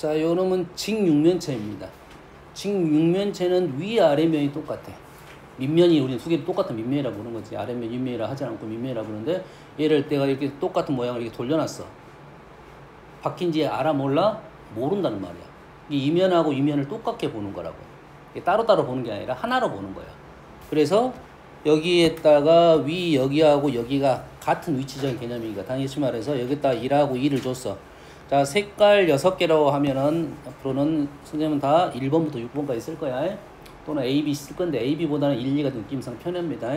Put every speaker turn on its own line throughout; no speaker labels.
자, 요 놈은 직육면체입니다. 직육면체는 위아래 면이 똑같아. 밑면이 우리는 두 개 똑같은 밑면이라 부르는 거지. 아래면 윗면이라 하지 않고 밑면이라 부르는데, 얘를 내가 이렇게 똑같은 모양을 이렇게 돌려놨어. 바뀐지 알아 몰라? 모른다는 말이야. 이 이면하고 이면을 똑같게 보는 거라고. 이게 따로따로 보는 게 아니라 하나로 보는 거야. 그래서 여기에다가 위 여기하고 여기가 같은 위치적인 개념이니까 다시 말해서 여기다 1하고 2를 줬어. 자, 색깔 6개라고 하면은 앞으로는 선생님은 다 1번부터 6번까지 쓸 거야. 또는 A, B 쓸 건데 A, B보다는 1, 2가 느낌상 편합니다.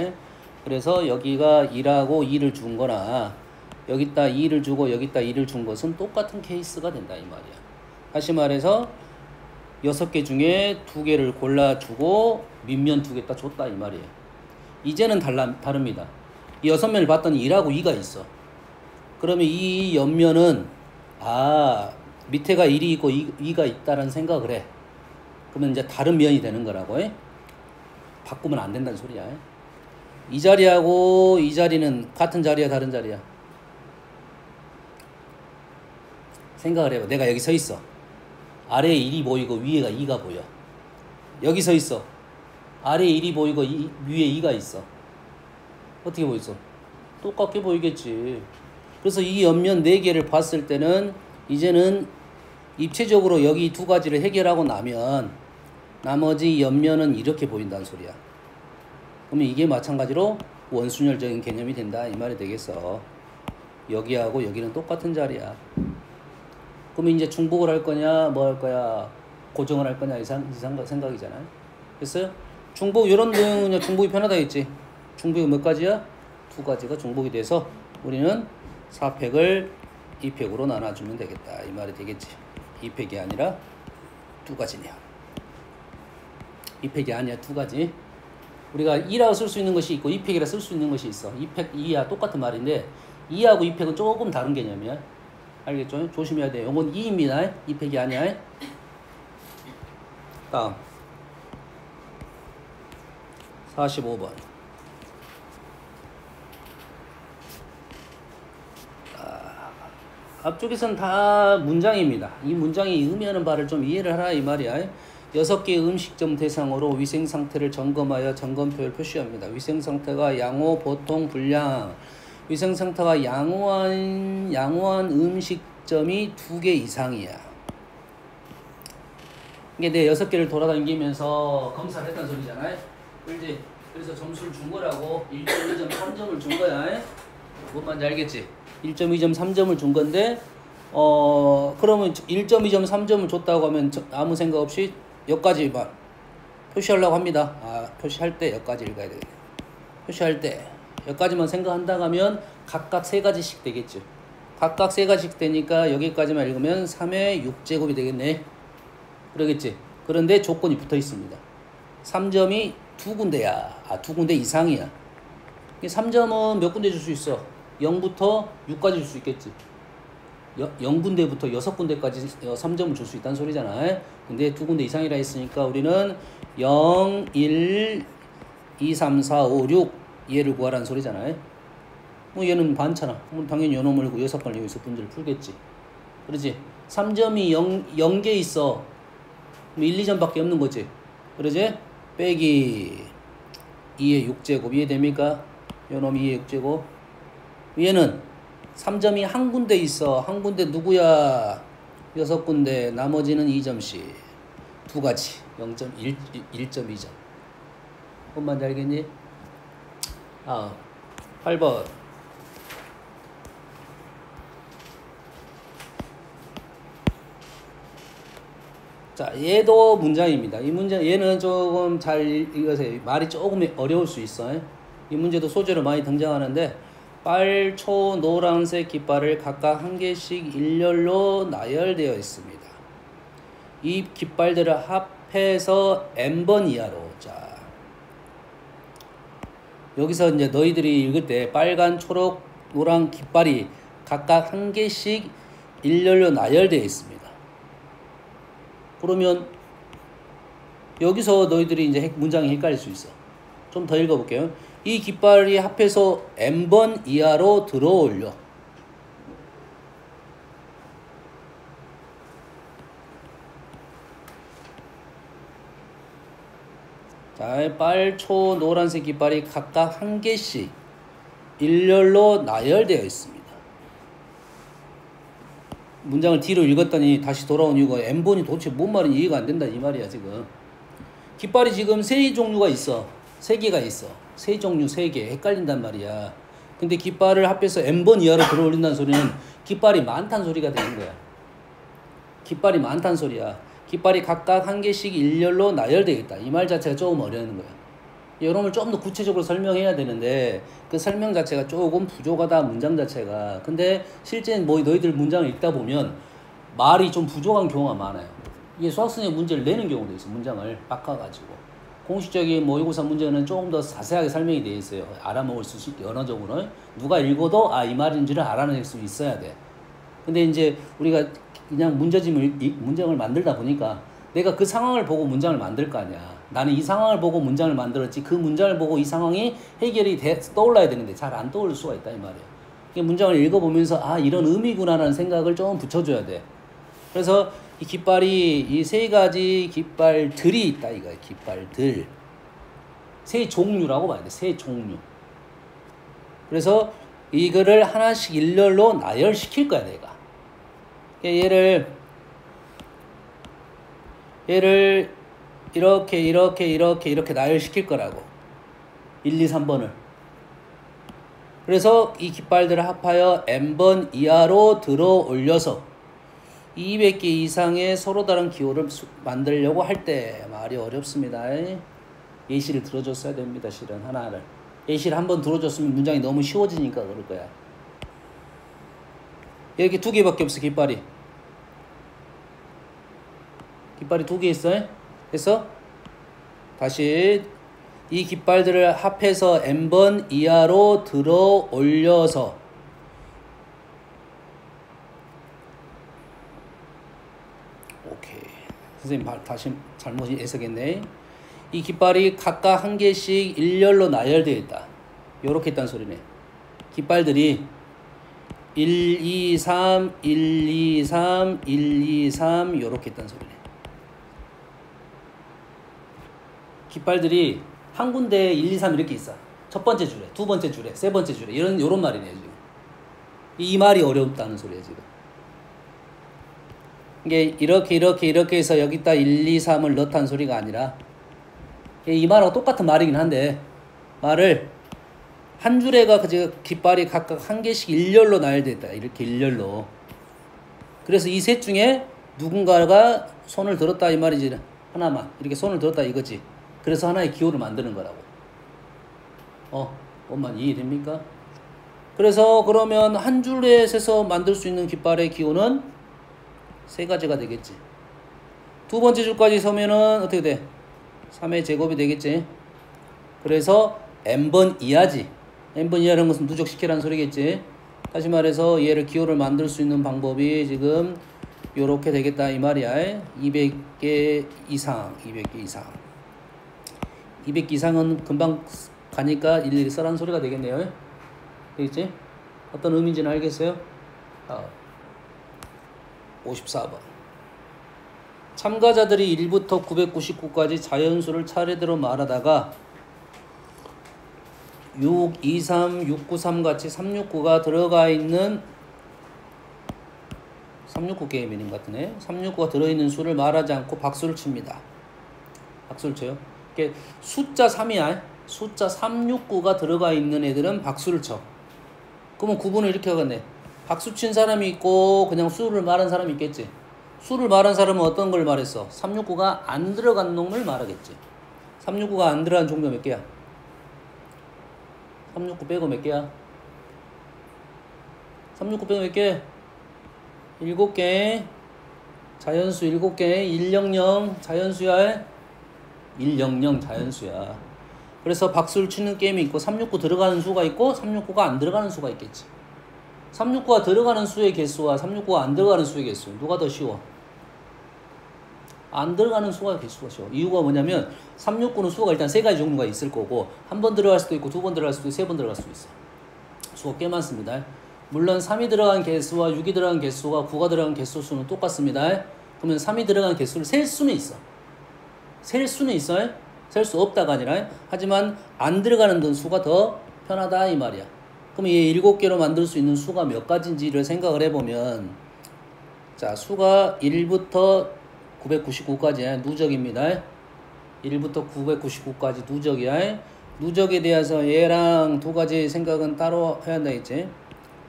그래서 여기가 1하고 2를 준 거나 여기다 2를 주고 여기다 2를 준 것은 똑같은 케이스가 된다 이 말이야. 다시 말해서 6개 중에 2개를 골라주고 밑면 2개 딱 줬다 이 말이에요. 이제는 다릅니다. 이 6면을 봤더니 1하고 2가 있어. 그러면 이 옆면은 밑에가 1이 있고 2가 있다라는 생각을 해. 그러면 이제 다른 면이 되는 거라고. 바꾸면 안 된다는 소리야. 이 자리하고 이 자리는 같은 자리야 다른 자리야? 생각을 해봐. 내가 여기 서 있어. 아래에 1이 보이고 위에가 2가 보여. 여기 서 있어. 아래에 1이 보이고 위에 2가 있어. 어떻게 보이죠? 똑같게 보이겠지. 그래서 이 옆면 4개를 봤을 때는 이제는 입체적으로 여기 두 가지를 해결하고 나면 나머지 옆면은 이렇게 보인다는 소리야. 그러면 이게 마찬가지로 원순열적인 개념이 된다 이 말이 되겠어. 여기하고 여기는 똑같은 자리야. 그러면 이제 중복을 할 거냐 뭐 할 거야 고정을 할 거냐 이 생각이잖아요. 됐어요? 중복 이런 내용은 중복이 편하다겠지. 중복이 몇 가지야? 2가지가 중복이 돼서 우리는 4팩을 2팩으로 나눠주면 되겠다 이 말이 되겠지. 2팩이 아니라 2가지네요. 2팩이 아니야 2가지. 우리가 2라고 쓸 수 있는 것이 있고 2팩이라 쓸 수 있는 것이 있어. 2팩, 2야 똑같은 말인데 2하고 2팩은 조금 다른 개념이야. 알겠죠? 조심해야 돼. 이건 2입니다. 2팩이 아니야. 다음 45번. 앞쪽에서는 다 문장입니다. 이 문장이 의미하는 바를 좀 이해를 하라 이 말이야. 6개의 음식점 대상으로 위생상태를 점검하여 점검표를 표시합니다. 위생상태가 양호, 보통, 불량. 위생상태가 양호한 음식점이 2개 이상이야. 이게 내 6개를 돌아다니면서 검사를 했다는 소리잖아요. 그렇지? 그래서 점수를 준 거라고 1.2점, 3점을 준 거야. 뭔 말인지 알겠지? 1.2점, 3점을 준 건데 그러면 1.2점, 3점을 줬다고 하면 아무 생각 없이 여기까지만 표시하려고 합니다. 표시할 때 여기까지 읽어야 되겠네. 표시할 때 여기까지만 생각한다고 하면 각각 3가지씩 되겠죠. 각각 3가지씩 되니까 여기까지만 읽으면 3의 6제곱이 되겠네. 그러겠지. 그런데 조건이 붙어 있습니다. 3점이 2군데야. 2군데 이상이야. 3점은 몇 군데 줄 수 있어? 0부터 6까지 줄 수 있겠지. 0군데부터 6군데까지 3점을 줄 수 있다는 소리잖아. 근데 2군데 이상이라 했으니까 우리는 0, 1, 2, 3, 4, 5, 6 얘를 구하라는 소리잖아요. 뭐 얘는 많잖아. 당연히 요놈을 6번을 여기서 문제를 풀겠지. 그러지? 3점이 0개 있어. 1, 2점밖에 없는 거지. 그러지? 빼기 2의 6제곱 이해됩니까? 요놈 2의 6제곱. 얘는 3점이 한 군데 있어. 한 군데 누구야? 6군데. 나머지는 2점씩. 2가지. 0.1, 1.2점. 뭔 말인지 알겠니? 8번. 자, 얘도 문장입니다. 이 문장, 얘는 조금 잘 읽으세요. 말이 조금 어려울 수 있어요. 이 문제도 소재로 많이 등장하는데, 빨초, 노란색 깃발을 각각 한 개씩 일렬로 나열되어 있습니다. 이 깃발들을 합해서 n번 이하로. 자, 여기서 이제 너희들이 읽을 때 빨간, 초록, 노란 깃발이 각각 한 개씩 일렬로 나열되어 있습니다. 그러면 여기서 너희들이 이제 문장이 헷갈릴 수 있어. 좀 더 읽어볼게요. 이 깃발이 합해서 n번 이하로 들어올려. 자, 빨초 노란색 깃발이 각각 한 개씩 일렬로 나열되어 있습니다. 문장을 뒤로 읽었더니 다시 돌아온 이유가 N번이 도대체 뭔 말인지 이해가 안 된다 이 말이야 지금. 깃발이 지금 세 종류가 있어. 세 개가 있어. 세 종류 세 개. 헷갈린단 말이야. 근데 깃발을 합해서 N번 이하로 들어올린다는 소리는 깃발이 많다는 소리가 되는 거야. 깃발이 많다는 소리야. 깃발이 각각 한 개씩 일렬로 나열되어 있다. 이 말 자체가 조금 어려운 거야. 여러분을 좀 더 구체적으로 설명해야 되는데 그 설명 자체가 조금 부족하다 문장 자체가. 근데 실제 뭐 너희들 문장을 읽다 보면 말이 좀 부족한 경우가 많아요. 이게 수학생의 문제를 내는 경우도 있어. 문장을 바꿔가지고 공식적인 모의고사 문제는 조금 더 자세하게 설명이 되어 있어요. 알아먹을 수 있게 언어적으로 누가 읽어도 아 이 말인지를 알아낼 수 있어야 돼. 근데 이제 우리가 그냥 문장을 만들다 보니까 내가 그 상황을 보고 문장을 만들 거 아니야. 나는 이 상황을 보고 문장을 만들었지 그 문장을 보고 이 상황이 해결이 떠올라야 되는데 잘 안 떠오를 수가 있다 이 말이야. 문장을 읽어보면서 아 이런 의미구나라는 생각을 좀 붙여줘야 돼. 그래서 이 깃발이 이 세 가지 깃발들이 있다 이거야. 깃발들 세 종류라고 봐야 돼. 세 종류. 그래서 이거를 하나씩 일렬로 나열시킬 거야 내가. 얘를 이렇게 나열시킬 거라고. 1, 2, 3번을. 그래서 이 깃발들을 합하여 N번 이하로 들어 올려서 200개 이상의 서로 다른 기호를 만들려고 할 때 말이 어렵습니다. 예시를 들어줬어야 됩니다. 실은 하나를. 예시를 한번 들어줬으면 문장이 너무 쉬워지니까 그럴 거야. 이렇게 두 개밖에 없어 깃발이. 깃발이 두 개 있어요. 그래서 다시 이 깃발들을 합해서 N번 이하로 들어 올려서 오케이. 선생님 다시 잘못 해석했네. 이 깃발이 각각 한 개씩 일렬로 나열되어 있다. 요렇게 있다는 소리네. 깃발들이 1, 2, 3, 1, 2, 3, 1, 2, 3 요렇게 있다는 소리네. 깃발들이 한 군데에 1, 2, 3 이렇게 있어. 첫 번째 줄에, 두 번째 줄에, 세 번째 줄에 요런 말이네 지금. 이 말이 어렵다는 소리야 지금. 이게 이렇게 해서 여기다 1, 2, 3을 넣다는 소리가 아니라 이 말하고 똑같은 말이긴 한데 말을 한 줄에가 깃발이 각각 한 개씩 일렬로 나열됐다. 이렇게 일렬로. 그래서 이 셋 중에 누군가가 손을 들었다 이 말이지. 하나만 이렇게 손을 들었다 이거지. 그래서 하나의 기호를 만드는 거라고. 엄만 이해됩니까? 그래서 그러면 한 줄에 서서 만들 수 있는 깃발의 기호는 세 가지가 되겠지. 두 번째 줄까지 서면은 어떻게 돼? 3의 제곱이 되겠지. 그래서 N번 이하지. N번 이하라는 것은 누적시키라는 소리겠지. 다시 말해서 얘를 기호를 만들 수 있는 방법이 지금 요렇게 되겠다 이 말이야. 200개 이상 200개 이상은 금방 가니까 일일이 써라는 소리가 되겠네요. 되겠지? 어떤 의미인지는 알겠어요? 54번. 참가자들이 1부터 999까지 자연수를 차례대로 말하다가 6, 2, 3, 6, 9, 3 같이 369가 들어가 있는 369 게임인 것 같으네. 369가 들어있는 수를 말하지 않고 박수를 칩니다. 박수를 쳐요. 숫자 3이야. 숫자 369가 들어가 있는 애들은 박수를 쳐. 그러면 구분을 이렇게 하겠네. 박수 친 사람이 있고 그냥 수를 말한 사람이 있겠지. 수를 말한 사람은 어떤 걸 말했어? 369가 안 들어간 놈을 말하겠지. 369가 안 들어간 종류 몇 개야? 369 빼고 몇 개야? 369 빼고 몇 개? 7개. 자연수 7개. 100 자연수야. 100 자연수야. 그래서 박수를 치는 게임이 있고 369 들어가는 수가 있고 369가 안 들어가는 수가 있겠지. 369가 들어가는 수의 개수와 369가 안 들어가는 수의 개수 누가 더 쉬워? 안 들어가는 수가 개수가 쉬워. 이유가 뭐냐면 369는 수가 일단 세 가지 종류가 있을 거고 한 번 들어갈 수도 있고 두 번 들어갈 수도 있고 세 번 들어갈 수도 있어. 수가 꽤 많습니다. 물론 3이 들어간 개수와 6이 들어간 개수와 9가 들어간 개수 수는 똑같습니다. 그러면 3이 들어간 개수를 셀 수는 있어. 셀 수는 있어요. 셀 수 없다가 아니라 하지만 안 들어가는 수가 더 편하다 이 말이야. 그럼 얘 7개로 만들 수 있는 수가 몇 가지인지를 생각을 해보면 자 수가 1부터 999까지 누적입니다. 1부터 999까지 누적이야. 누적에 대해서 얘랑 두 가지 생각은 따로 해야 한다 했지.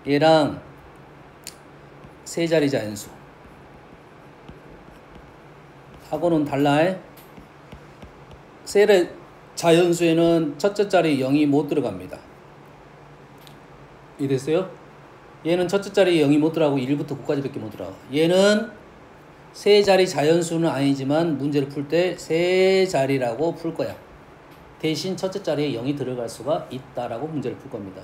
얘랑 세 자리 자연수 하고는 달라. 세 자연수에는 첫째 자리 0이 못 들어갑니다. 이해됐어요? 얘는 첫째 자리 0이 못 들어가고 1부터 9까지밖에 못 들어가. 얘는 세 자리 자연수는 아니지만 문제를 풀 때 세 자리라고 풀 거야. 대신 첫째 자리에 0이 들어갈 수가 있다라고 문제를 풀 겁니다.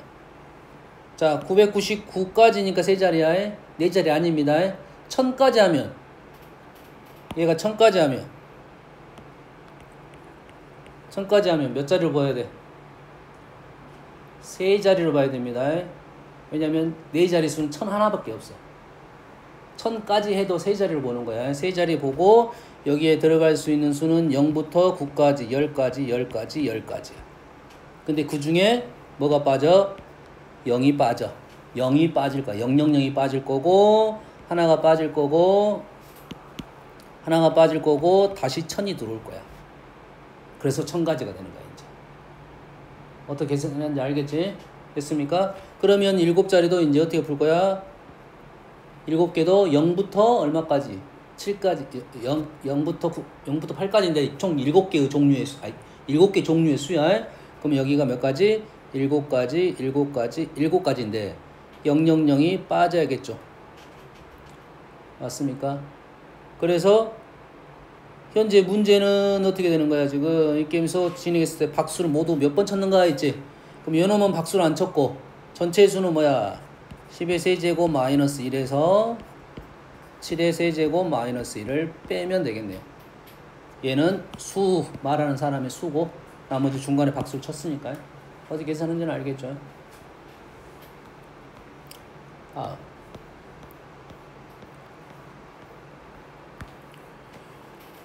자, 999까지니까 세 자리야. 네 자리 아닙니다. 1000까지 하면 얘가 1000까지 하면 몇 자리를 봐야 돼? 세 자리로 봐야 됩니다. 왜냐면 네 자리 수는 1001밖에 없어. 1000까지 해도 세 자리를 보는 거야. 세 자리 보고 여기에 들어갈 수 있는 수는 0부터 9까지, 10까지, 10까지, 10까지야. 근데 그 중에 뭐가 빠져? 0이 빠져. 0이 빠질 거야. 000이 빠질 거고 하나가 빠질 거고 다시 1000이 들어올 거야. 그래서 1000가지가 되는 거야. 이제 어떻게 계산하는지 알겠지? 됐습니까? 그러면 7자리도 이제 어떻게 풀 거야? 7개도 0부터 얼마까지? 7까지 0부터 8까지인데 총 7개의 종류의 수, 7개 종류의 수야. 그럼 여기가 몇 가지? 7가지인데 000이 빠져야겠죠. 맞습니까? 그래서 현재 문제는 어떻게 되는 거야? 지금 이 게임에서 진행했을 때 박수를 모두 몇 번 쳤는가 했지? 그럼 요놈은 박수를 안 쳤고 전체 수는 뭐야? 10의 세제곱 마이너스 1에서 7의 세제곱 마이너스 1을 빼면 되겠네요. 얘는 수 말하는 사람의 수고 나머지 중간에 박수를 쳤으니까요. 어떻게 계산하는지는 알겠죠?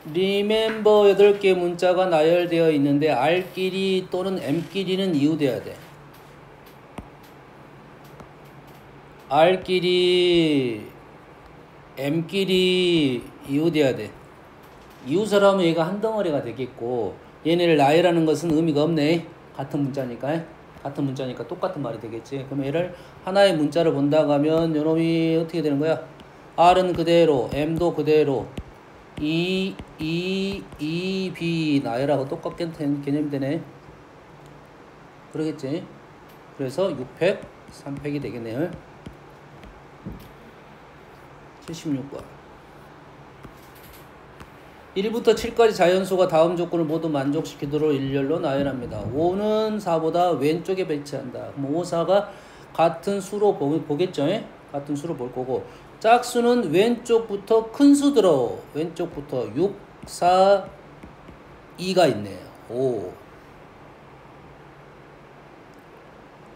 remember 8개 문자가 나열되어 있는데 R끼리 또는 M끼리는 이유돼야 돼. R끼리 M끼리 이웃돼야 돼. 이웃을 얘가 한 덩어리가 되겠고 얘네를 나열하는 것은 의미가 없네. 같은 문자니까 똑같은 말이 되겠지. 그럼 얘를 하나의 문자를 본다고 하면 요놈이 어떻게 되는 거야? R은 그대로 M도 그대로 B 나열하고 똑같게 개념이 되네. 그러겠지. 그래서 6팩 3팩이 되겠네요. 76번 1부터 7까지 자연수가 다음 조건을 모두 만족시키도록 일렬로 나열합니다. 5는 4보다 왼쪽에 배치한다. 그럼 5, 4가 같은 수로 보겠죠? 같은 수로 볼 거고 짝수는 왼쪽부터 큰 수 들어. 왼쪽부터 6, 4, 2가 있네요. 5.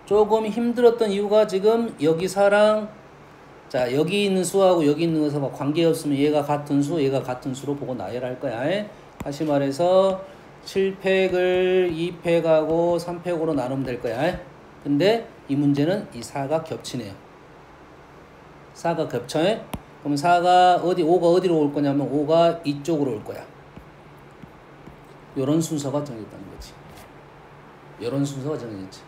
조금 힘들었던 이유가 지금 여기 4랑 자 여기 있는 수하고 여기 있는 것하고 관계없으면 얘가 같은 수 얘가 같은 수로 보고 나열할 거야. 다시 말해서 7팩을 2팩하고 3팩으로 나누면 될 거야. 근데 이 문제는 이 4가 겹치네요. 4가 겹쳐. 그럼 4가 5가 어디로 올 거냐면 5가 이쪽으로 올 거야. 요런 순서가 정해졌다는 거지. 요런 순서가 정해졌지.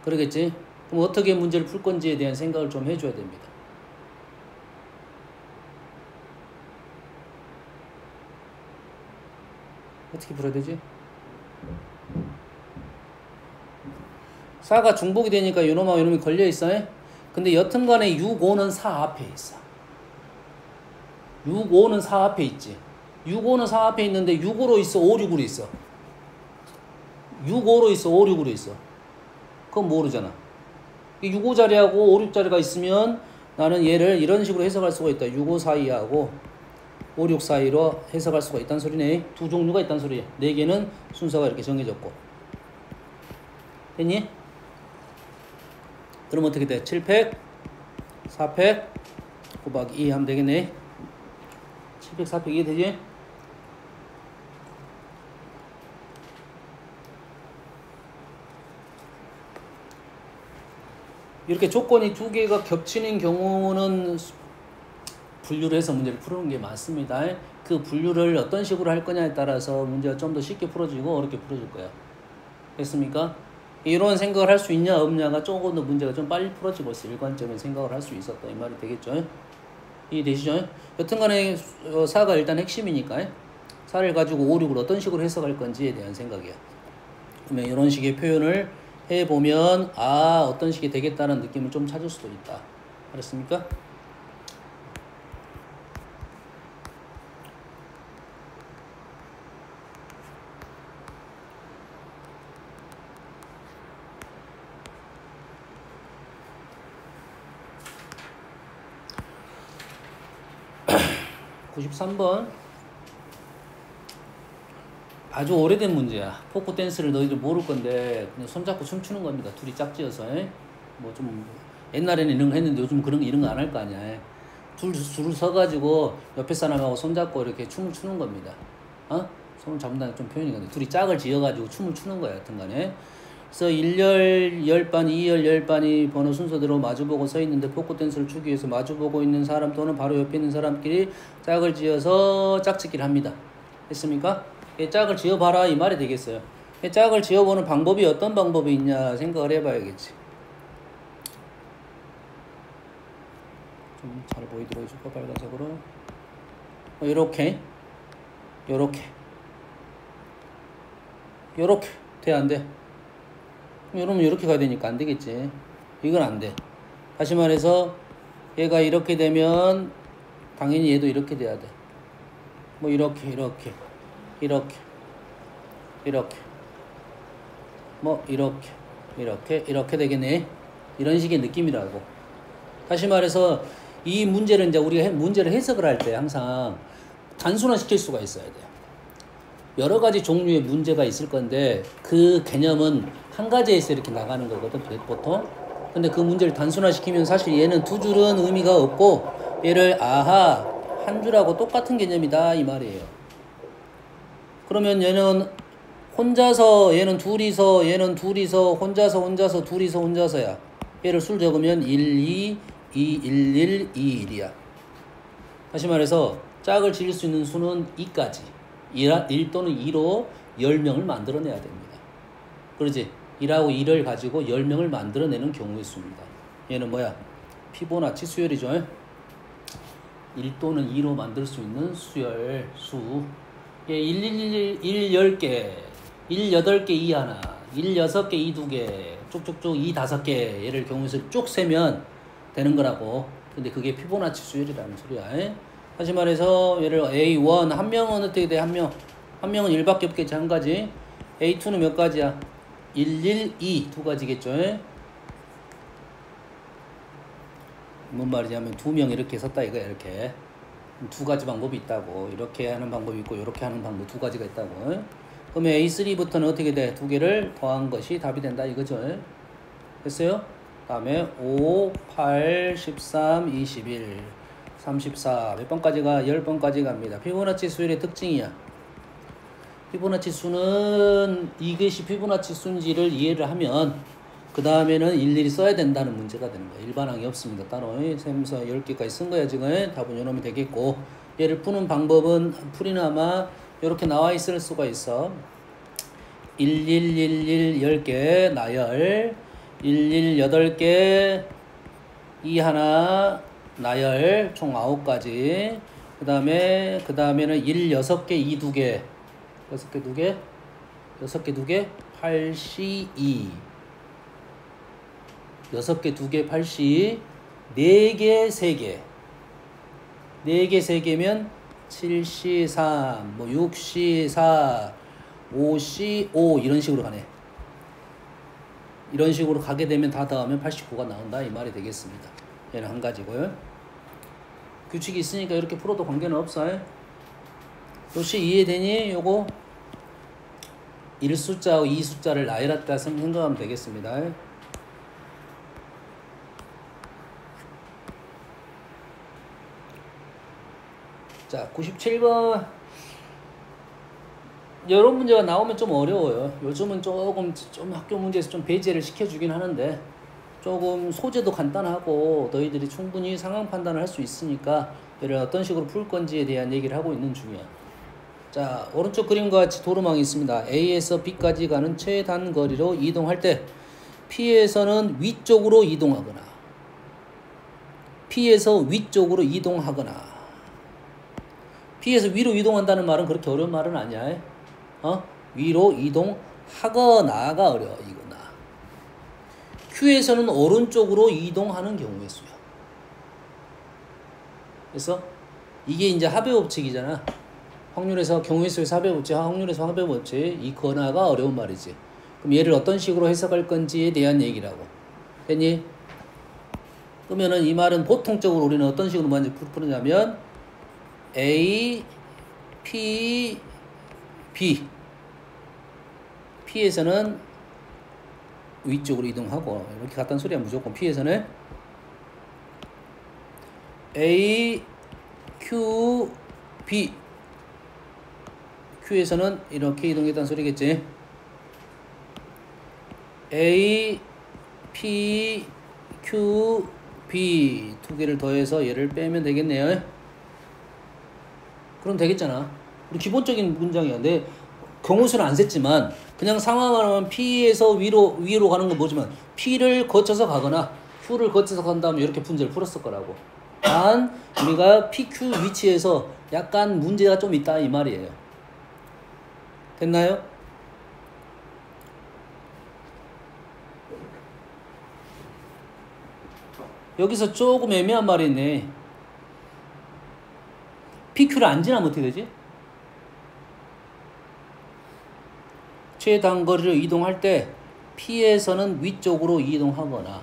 그러겠지? 그럼 어떻게 문제를 풀 건지에 대한 생각을 좀 해줘야 됩니다. 어떻게 풀어야 되지? 4가 중복이 되니까 요놈하고 요놈이 걸려있어. 근데 여튼간에 6, 5는 4 앞에 있어. 6, 5는 4 앞에 있지. 6, 5는 4 앞에 있는데 6으로 있어? 5, 6으로 있어? 6, 5로 있어? 5, 6으로 있어? 그건 모르잖아. 6, 5자리하고 5, 6자리가 있으면 나는 얘를 이런 식으로 해석할 수가 있다. 6, 5 사이하고 5, 6 사이로 해석할 수가 있다는 소리네. 두 종류가 있다는 소리야. 4개는 순서가 이렇게 정해졌고. 됐니? 그럼 어떻게 돼? 7팩, 4팩, 곱하기 2 하면 되겠네. 7팩, 4팩 이해되지? 이렇게 조건이 두 개가 겹치는 경우는 분류를 해서 문제를 풀어오는 게 많습니다. 그 분류를 어떤 식으로 할 거냐에 따라서 문제가 좀 더 쉽게 풀어지고 어렵게 풀어질 거야. 됐습니까? 이런 생각을 할 수 있냐 없냐가 조금 더 문제가 좀 빨리 풀어지고 있어. 일관적인 생각을 할 수 있었다 이 말이 되겠죠. 이해되시죠? 여튼간에 4가 일단 핵심이니까 4를 가지고 5, 6을 어떤 식으로 해석할 건지에 대한 생각이야. 그러면 이런 식의 표현을 해보면 어떤 식이 되겠다는 느낌을 좀 찾을 수도 있다. 알았습니까? (93번) 아주 오래된 문제야. 포크 댄스를 너희들 모를 건데 그냥 손잡고 춤추는 겁니다. 둘이 짝지어서. 뭐 좀 옛날에는 이런 거 했는데 요즘 이런 거 안 할 거 아니야. 줄을 서가지고 옆에 사람하고 손잡고 이렇게 춤을 추는 겁니다. 손을 잡는다는 좀 표현이 근데 둘이 짝을 지어가지고 춤을 추는 거야. 여튼간에. 그래서 1열 10반, 2열 10반이 번호 순서대로 마주보고 서 있는데 포크 댄스를 추기 위해서 마주보고 있는 사람 또는 바로 옆에 있는 사람끼리 짝을 지어서 짝짓기를 합니다. 됐습니까? 짝을 지어봐라 이 말이 되겠어요. 짝을 지어보는 방법이 어떤 방법이 있냐 생각을 해봐야겠지. 좀 잘 보이도록 해줄까 빨간색으로. 요렇게 돼 안 돼? 이러면 이렇게 가야 되니까 안 되겠지. 이건 안 돼. 다시 말해서 얘가 이렇게 되면 당연히 얘도 이렇게 돼야 돼. 뭐 이렇게 뭐 이렇게 되겠네. 이런 식의 느낌이라고. 다시 말해서 이 문제를 이제 우리가 문제를 해석을 할 때 항상 단순화시킬 수가 있어야 돼요. 여러 가지 종류의 문제가 있을 건데 그 개념은 한 가지에서 이렇게 나가는 거거든 보통. 근데 그 문제를 단순화시키면 사실 얘는 두 줄은 의미가 없고 얘를 한 줄하고 똑같은 개념이다 이 말이에요. 그러면 얘는 혼자서 얘는 둘이서 혼자서 둘이서야. 얘를 술 적으면 1, 2, 2, 1, 1, 2, 1이야. 다시 말해서 짝을 지을 수 있는 수는 2까지. 1 또는 2로 10명을 만들어내야 됩니다. 그러지? 1하고 2를 가지고 10명을 만들어내는 경우의 수입니다. 얘는 뭐야? 피보나치 수열이죠. 1 또는 2로 만들 수 있는 수열, 수. 얘 1, 10개, 1, 8개, 2 하나, 1, 6개, 2 2개, 쭉쭉쭉 2, 5개 얘를 경우의 수를 쭉 세면 되는 거라고. 근데 그게 피보나치 수열이라는 소리야. 다시 말해서 얘를 A1 한 명은 어떻게 돼? 한 명은 1밖에 없겠지. 한 가지. A2는 몇 가지야? 1, 1, 2 두 가지겠죠. 뭔 말이냐면 2명 이렇게 섰다 이거야. 이렇게 두 가지 방법이 있다고. 이렇게 하는 방법이 있고 이렇게 하는 방법 두 가지가 있다고. 그러면 A3부터는 어떻게 돼? 두 개를 더한 것이 답이 된다 이거죠. 됐어요? 다음에 5, 8, 13, 21 34 몇 번까지가? 10번까지 갑니다. 피보나치 수열의 특징이야. 피보나치 수는 이것이 피보나치 수인지를 이해를 하면 그 다음에는 일일이 써야 된다는 문제가 되는 거야. 일반항이 없습니다. 따로 셈서 10개까지 쓴 거야 지금. 답은 이러면 되겠고 얘를 푸는 방법은 풀이는 아마 이렇게 나와 있을 수가 있어. 1111 10개 나열 11 8개 2 하나 나열 총 9가지. 그 다음에는 1 6개 2 2개 6개 2개 6개 2개 8시 2 6개 2개 8시 4개 3개 4개 3개면 7시 3 뭐 6시 4 5시 5 이런 식으로 가네. 이런 식으로 가게 되면 다 더하면 89가 나온다 이 말이 되겠습니다. 얘는 한 가지고요. 규칙이 있으니까 이렇게 풀어도 관계는 없어요. 혹시 이해되니? 요거 1숫자와 2숫자를 나열했다 생각하면 되겠습니다. 자, 97번. 이런 문제가 나오면 좀 어려워요. 요즘은 조금 학교 문제에서 좀 배제를 시켜주긴 하는데 조금 소재도 간단하고 너희들이 충분히 상황 판단을 할 수 있으니까 얘를 어떤 식으로 풀 건지에 대한 얘기를 하고 있는 중이야. 자, 오른쪽 그림과 같이 도로망이 있습니다. A에서 B까지 가는 최단 거리로 이동할 때 P에서는 위쪽으로 이동하거나 P에서 위쪽으로 이동하거나 P에서 위로 이동한다는 말은 그렇게 어려운 말은 아니야. 위로 이동하거나가 어려워. 이거나. Q에서는 오른쪽으로 이동하는 경우의 수야. 그래서 이게 이제 합의 법칙이잖아. 확률에서 경우의 수에서 합의 법칙, 확률에서 합의 법칙. 이 거나가 어려운 말이지. 그럼 얘를 어떤 식으로 해석할 건지에 대한 얘기라고. 됐니? 그러면은 이 말은 보통적으로 우리는 어떤 식으로 먼저 푸느냐면 A, P, B. P에서는 위쪽으로 이동하고 이렇게 갔다는 소리야. 무조건 P에서는 A, Q, B. Q에서는 이렇게 이동했다는 소리겠지. A, P, Q, B 두 개를 더해서 얘를 빼면 되겠네요. 그럼 되겠잖아. 우리 기본적인 문장이야. 내 경우수는 안 셌지만 그냥 상황을 하면 P에서 위로 가는 건 뭐지만 P를 거쳐서 가거나 Q를 거쳐서 간 다음에 이렇게 문제를 풀었을 거라고. 단 우리가 PQ 위치에서 약간 문제가 좀 있다 이 말이에요. 됐나요? 여기서 조금 애매한 말이 있네. PQ를 안 지나면 어떻게 되지? 최단거리를 이동할 때 P에서는 위쪽으로 이동하거나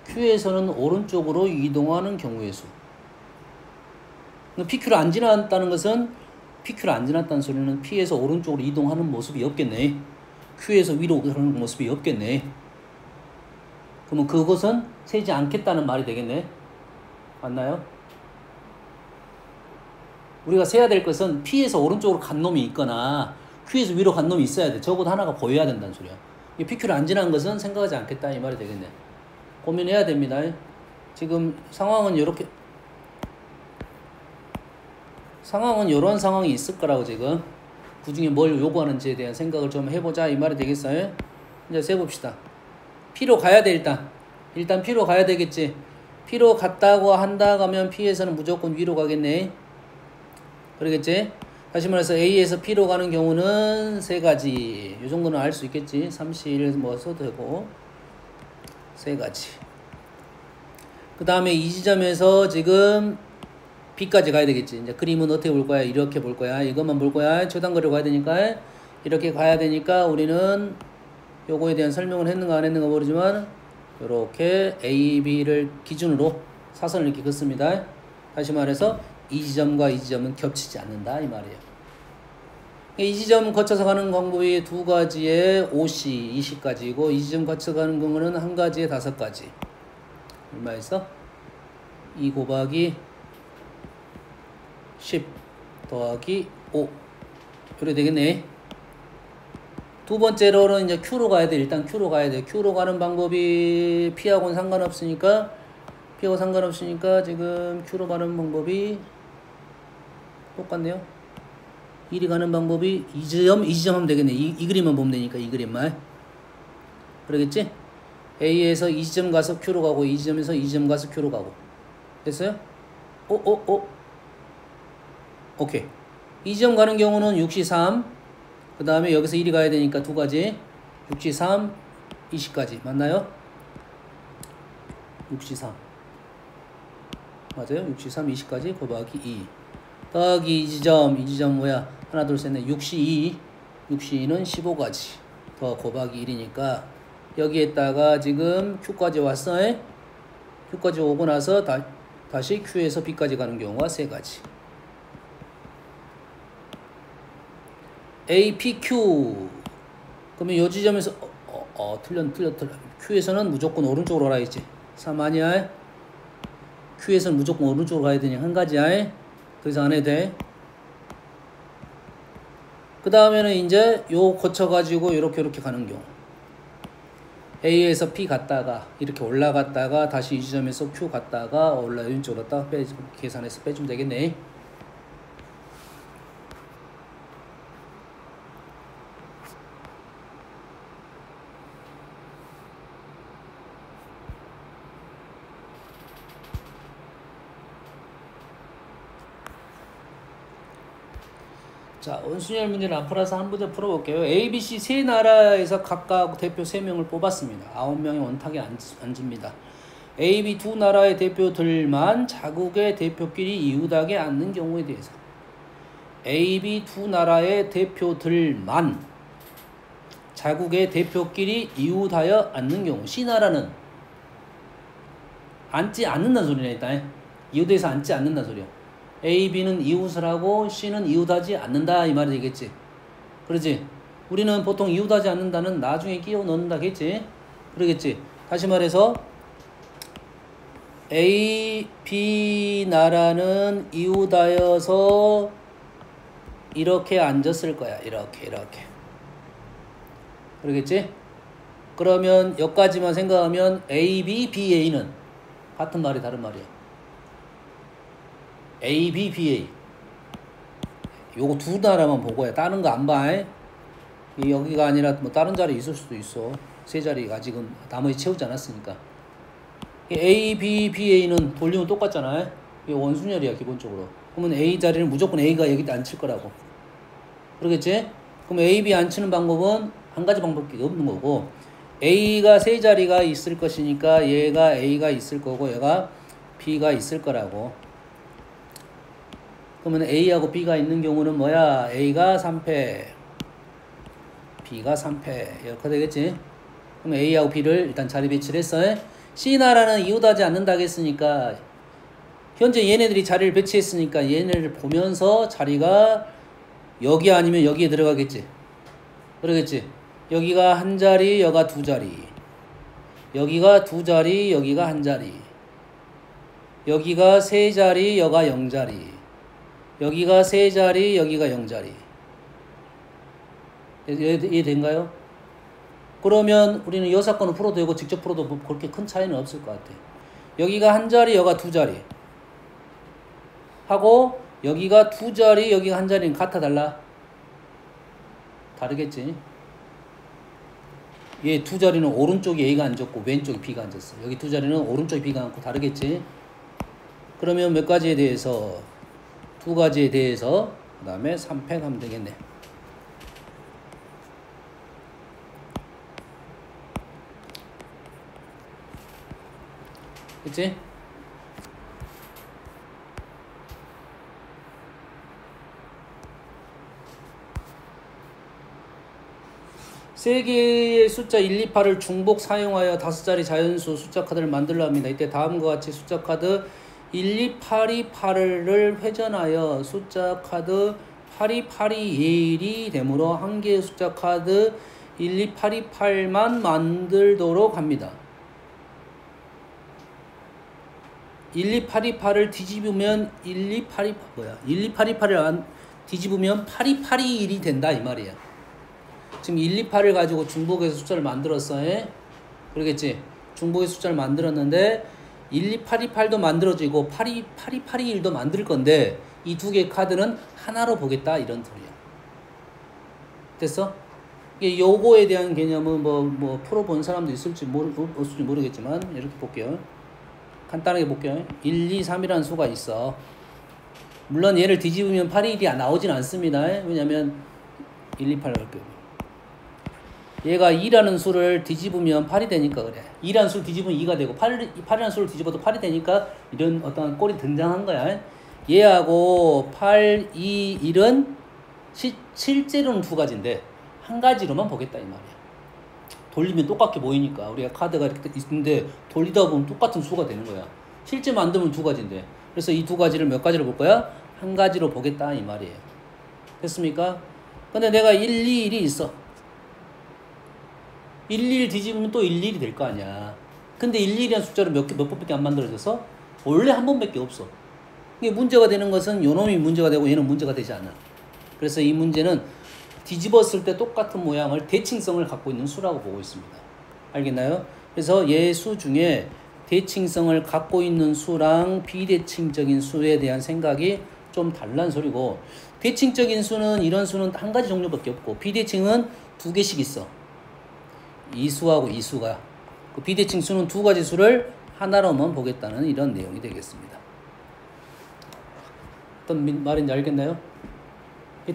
Q에서는 오른쪽으로 이동하는 경우의 수. PQ를 안 지났다는 것은 PQ를 안 지났다는 소리는 P에서 오른쪽으로 이동하는 모습이 없겠네. Q에서 위로 가는 모습이 없겠네. 그러면 그것은 세지 않겠다는 말이 되겠네. 맞나요? 우리가 세야 될 것은 P에서 오른쪽으로 간 놈이 있거나 Q에서 위로 간 놈이 있어야 돼. 적어도 하나가 보여야 된다는 소리야. 이 PQ를 안 지난 것은 생각하지 않겠다 이 말이 되겠네. 고민해야 됩니다. 지금 상황은 이렇게 이런 상황이 있을 거라고 지금 그 중에 뭘 요구하는지에 대한 생각을 좀 해보자 이 말이 되겠어요. 이제 세봅시다. P로 가야 돼 일단 P로 가야 되겠지. P로 갔다고 한다 가면 P에서는 무조건 위로 가겠네. 그러겠지? 다시 말해서 A에서 P로 가는 경우는 세 가지. 이 정도는 알 수 있겠지. 31 뭐 써도 되고 세 가지. 그 다음에 이 지점에서 지금 B까지 가야 되겠지. 이제 그림은 어떻게 볼 거야? 이렇게 볼 거야. 이것만 볼 거야. 최단거리로 가야 되니까 이렇게 가야 되니까 우리는 요거에 대한 설명을 했는가 안 했는가 모르지만 이렇게 A, B를 기준으로 사선을 이렇게 긋습니다. 다시 말해서 이 지점과 이 지점은 겹치지 않는다 이 말이에요. 이 지점 거쳐서 가는 방법이 두 가지에 5C, 20가지이고 이 지점 거쳐서 가는 경우는 한 가지에 5가지. 얼마 있어? 2 곱하기 10 더하기 5 이렇게 되겠네. 두 번째로는 이제 Q로 가야 돼. 일단 Q로 가야 돼. Q로 가는 방법이 P하고는 상관없으니까 지금 Q로 가는 방법이 똑같네요. 1이 가는 방법이 이 지점 하면 되겠네. 이 그림만 보면 되니까 이 그림만. 그러겠지? A에서 이 지점 가서 Q로 가고 이 지점에서 이 지점 가서 Q로 가고. 됐어요? 오케이. 이 지점 가는 경우는 6시 3. 그 다음에 여기서 1이 가야 되니까 두 가지. 6시 3, 20까지. 맞나요? 6시 3. 맞아요? 6시 3, 20까지 곱하기 2. 더하기 이 지점 뭐야? 하나, 둘, 셋, 넷. 6시 2. 6시 2는 15가지. 더 곱하기 1이니까 여기에다가 지금 Q까지 왔어. Q까지 오고 나서 다시 Q에서 B까지 가는 경우가 3가지. A, P, Q. 그러면 이 지점에서 틀려. Q에서는 무조건 오른쪽으로 가야 지 3 아니야? Q에서는 무조건 오른쪽으로 가야 되니 한 가지야. 그래서 안 해도 돼. 그 다음에는 이제 요 거쳐가지고 요렇게 가는 경우. A에서 P 갔다가 이렇게 올라갔다가 다시 이 지점에서 Q 갔다가 왼쪽으로 딱 계산해서 빼주면 되겠네. 자, 원순열 문제는 안 풀어서 한 문제 풀어볼게요. A, B, C 세 나라에서 각각 대표 3명을 뽑았습니다. 9명의 원탁에 앉습니다. A, B 두 나라의 대표들만 자국의 대표끼리 이웃하게 앉는 경우에 대해서 A, B 두 나라의 대표들만 자국의 대표끼리 이웃하여 앉는 경우 C 나라는 앉지 않는다는 소리네. 일단 이웃에서 앉지 않는다는 소리요. A, B는 이웃을 하고 C는 이웃하지 않는다 이 말이 되겠지. 그러지? 우리는 보통 이웃하지 않는다는 나중에 끼워 넣는다겠지. 그러겠지. 다시 말해서 A, B 나라는 이웃하여서 이렇게 앉았을 거야. 이렇게. 그러겠지? 그러면 여기까지만 생각하면 A, B, B, A는 같은 말이 다른 말이야. A, B, B, A. 요거 두 나라만 보고 해. 다른 거 안 봐. 여기가 아니라 뭐 다른 자리 있을 수도 있어. 세 자리가 아직은 나머지 채우지 않았으니까. A, B, B, A는 볼륨은 똑같잖아. 이게 원순열이야 기본적으로. 그러면 A 자리는 무조건 A가 여기 앉힐 거라고. 그러겠지? 그럼 A, B 앉히는 방법은 한 가지 방법밖에 없는 거고, A가 세 자리가 있을 것이니까 얘가 A가 있을 거고 얘가 B가 있을 거라고. 그러면 A하고 B가 있는 경우는 뭐야? A가 3패, B가 3패. 이렇게 되겠지? 그럼 A하고 B를 일단 자리 배치를 했어. C나라는 이웃하지 않는다 했으니까 현재 얘네들이 자리를 배치했으니까 얘네를 보면서 자리가 여기 아니면 여기에 들어가겠지. 그러겠지? 여기가 한 자리, 여기가 두 자리. 여기가 두 자리, 여기가 한 자리. 여기가 세 자리, 여기가 0자리. 여기가 세 자리, 여기가 0자리. 이해된가요? 그러면 우리는 이 사건을 풀어도 되고 직접 풀어도 그렇게 큰 차이는 없을 것 같아. 여기가 한 자리, 여기가 두 자리. 하고 여기가 두 자리, 여기가 한 자리는 같아 달라? 다르겠지? 얘 두 자리는 오른쪽에 A가 앉았고 왼쪽에 B가 앉았어. 여기 두 자리는 오른쪽에 B가 앉고 다르겠지? 그러면 몇 가지에 대해서? 두 가지에 대해서 그 다음에 3팩 하면 되겠네. 그치? 세 개의 숫자 1, 2, 8을 중복 사용하여 5자리 자연수 숫자 카드를 만들려 합니다. 이때 다음과 같이 숫자 카드 1, 2, 8, 2, 8을 회전하여 숫자 카드 8, 2, 8, 2, 1이 되므로 한 개의 숫자 카드 1, 2, 8, 2, 8만 만들도록 합니다. 1, 2, 8, 2, 8을 뒤집으면 1, 2, 8, 2, 뭐야? 1, 2, 8, 2, 8을 뒤집으면 8, 2, 8, 2, 1이 된다 이 말이야. 지금 1, 2, 8을 가지고 중복해서 숫자를 만들었어. 그러겠지? 중복의 숫자를 만들었는데 1, 2, 8, 2, 8도 만들어지고 8, 2, 8, 2, 8, 2, 1도 만들 건데 이 두 개의 카드는 하나로 보겠다 이런 소리야. 됐어? 이게 요거에 대한 개념은 뭐 풀어본 사람도 있을지 없을지 모르겠지만 이렇게 볼게요. 간단하게 볼게요. 1, 2, 3이라는 수가 있어. 물론 얘를 뒤집으면 8이 1이 나오진 않습니다. 왜냐면 1, 2, 8을 할게요. 얘가 2라는 수를 뒤집으면 8이 되니까 그래. 2라는 수를 뒤집으면 2가 되고 8이라는 수를 뒤집어도 8이 되니까 이런 어떤 꼴이 등장한 거야. 얘하고 8, 2, 1은 실제로는 두 가지인데 한 가지로만 보겠다 이 말이야. 돌리면 똑같게 보이니까 우리가 카드가 이렇게 있는데 돌리다 보면 똑같은 수가 되는 거야. 실제 만들면 두 가지인데 그래서 이 두 가지를 몇 가지로 볼 거야? 한 가지로 보겠다 이 말이에요. 됐습니까? 근데 내가 1, 2, 1이 있어. 1, 1 뒤집으면 또 1, 1이 될 거 아니야. 근데 1, 1이라는 숫자를 몇 번밖에 안 만들어져서 원래 한 번밖에 없어. 이게 문제가 되는 것은 요놈이 문제가 되고 얘는 문제가 되지 않아. 그래서 이 문제는 뒤집었을 때 똑같은 모양을 대칭성을 갖고 있는 수라고 보고 있습니다. 알겠나요? 그래서 예수 중에 대칭성을 갖고 있는 수랑 비대칭적인 수에 대한 생각이 좀 다른 소리고, 대칭적인 수는 이런 수는 한 가지 종류밖에 없고 비대칭은 두 개씩 있어. 이수하고 이수가. 그 비대칭 수는 두 가지 수를 하나로만 보겠다는 이런 내용이 되겠습니다. 어떤 말인지 알겠나요?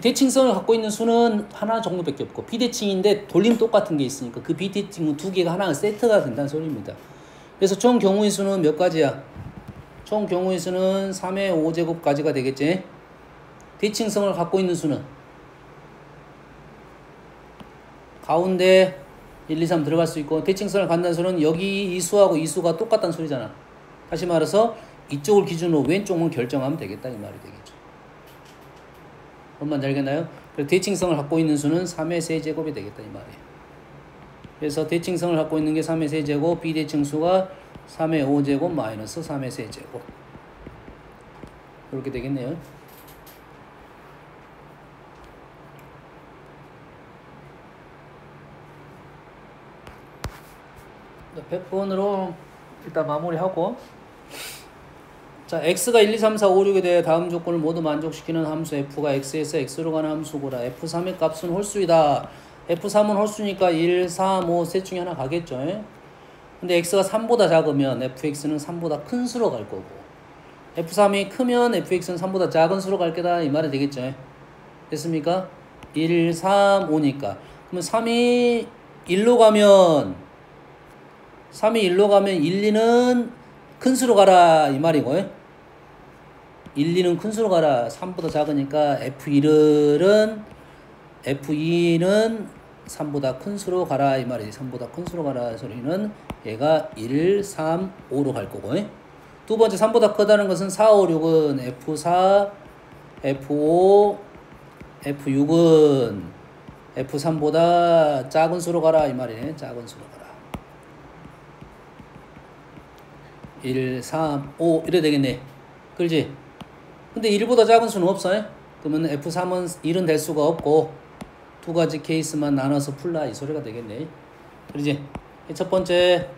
대칭성을 갖고 있는 수는 하나 정도밖에 없고 비대칭인데 돌림 똑같은 게 있으니까 그 비대칭은 두 개가 하나가 세트가 된다는 소리입니다. 그래서 총 경우의 수는 몇 가지야? 총 경우의 수는 3의 5제곱까지가 되겠지? 대칭성을 갖고 있는 수는 가운데 1, 2, 3 들어갈 수 있고, 대칭성을 갖는 수는 여기 이 수하고 이 수가 똑같다는 소리잖아. 다시 말해서 이쪽을 기준으로 왼쪽만 결정하면 되겠다 이 말이 되겠죠. 뭔 말인지 알겠나요? 그래서 대칭성을 갖고 있는 수는 3의 세제곱이 되겠다 이 말이에요. 그래서 대칭성을 갖고 있는 게 3의 세제곱, 비대칭 수가 3의 5제곱 마이너스 3의 세제곱. 이렇게 되겠네요. 100번으로 일단 마무리하고, 자, x가 1, 2, 3, 4, 5, 6에 대해 다음 조건을 모두 만족시키는 함수 f가 x에서 x로 가는 함수고라. f3의 값은 홀수이다. f3은 홀수니까 1, 3, 5 셋 중에 하나 가겠죠. 근데 x가 3보다 작으면 fx는 3보다 큰 수로 갈 거고, f3이 크면 fx는 3보다 작은 수로 갈 거다 이 말이 되겠죠. 됐습니까? 1, 3, 5니까. 그러면 3이 1로 가면 1, 2는 큰 수로 가라 이 말이고, 1, 2는 큰 수로 가라. 3보다 작으니까 F2는 3보다 큰 수로 가라 이 말이지. 3보다 큰 수로 가라 소리는 얘가 1, 3, 5로 갈 거고, 두 번째 3보다 크다는 것은 4, 5, 6은 F4, F5, F6은 F3보다 작은 수로 가라 이 말이네. 작은 수로 가라. 1, 3, 5 이래 되겠네. 그렇지? 근데 1보다 작은 수는 없어. 그러면 F3은 1은 될 수가 없고 두 가지 케이스만 나눠서 풀라 이 소리가 되겠네. 그렇지? 첫 번째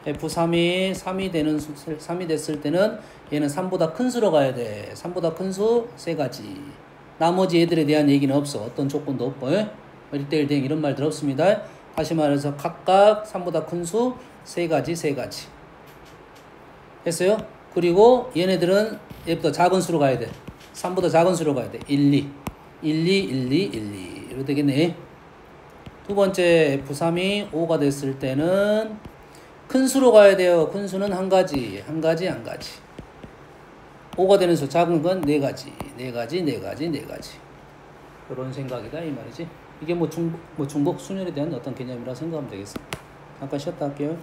F3이 3이 됐을 때는 얘는 3보다 큰 수로 가야 돼. 3보다 큰 수 세 가지. 나머지 애들에 대한 얘기는 없어. 어떤 조건도 없고 1대1 대응 이런 말들 없습니다. 다시 말해서 각각 3보다 큰 수 세 가지. 했어요? 그리고 얘네들은 얘보다 작은 수로 가야 돼. 3보다 작은 수로 가야 돼. 1, 2 이렇게 되겠네. 두 번째 F3이 5가 됐을 때는 큰 수로 가야 돼요. 큰 수는 한 가지. 5가 되는 수, 작은 건 네 가지. 그런 생각이다 이 말이지. 이게 중복 순열에 대한 어떤 개념이라 생각하면 되겠습니다. 잠깐 쉬었다 할게요.